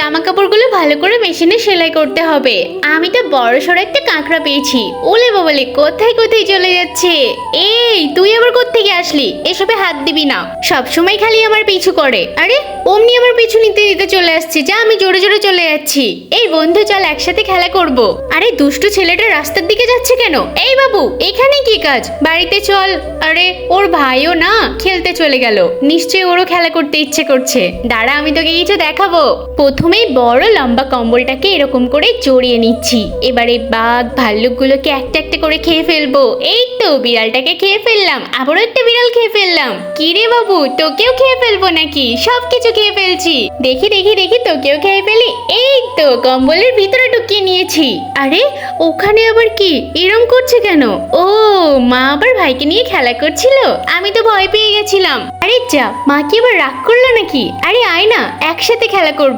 জামা কাপড়গুলো ভালো করে মেশিনে সেলাই করতে হবে। আমি তো বড়সড় একটা কাঁকড়া পেয়েছি। ওলে বাবালে, কোথায় কোথায় চলে যাচ্ছে। এই তুই আবার কোত্থেকে আসলি? এসবে হাত দিবি না, সবসময় খালি আমার পিছু করে। আরে অমনি আমার পিছু নিতে নিতে চলে আসছে, যা আমি জোরে জোরে চলে যাচ্ছি। এই বন্ধু, চল একসাথে খেলা করব। আরে দুষ্টু ছেলেটা রাস্তার দিকে যাচ্ছে কেন? এই বাবু, এখানে কি কাজ? বাড়িতে চল। আরে ওর ভাইও না খেলতে চলে গেল, নিশ্চয়ই ওরও খেলা করতে ইচ্ছে করছে। দাঁড়া, আমি তোকে কিছু দেখাবো। প্রথমেই বড় লম্বা কম্বলটাকে এরকম করে জড়িয়ে নিচ্ছি। এবারে বাঘ ভাল্লুকগুলোকে একটা একটা করে খেয়ে ফেলবো। এই তো বিড়ালটাকে খেয়ে ফেললাম, আবারও একটা বিড়াল খেয়ে ফেললাম। কি রে বাবু, তোকেও খেয়ে ফেলবো নাকি? সবকিছু খেয়ে ফেলছি। দেখি দেখি দেখি, তোকেও খেয়ে ফেলি। এই তো কম্বলের ভিতরে ঢুকিয়ে নিয়েছি। আরে ওখানে আবার কি এরম করছে কেন? ও, মা আবার ভাইকে নিয়ে খেলা করছিল, আমি তো ভয় পেয়ে গেছিলাম। আরে যা, মা কি আবার রাগ করলো নাকি? আরে আয় না, একসাথে খেলা করবো।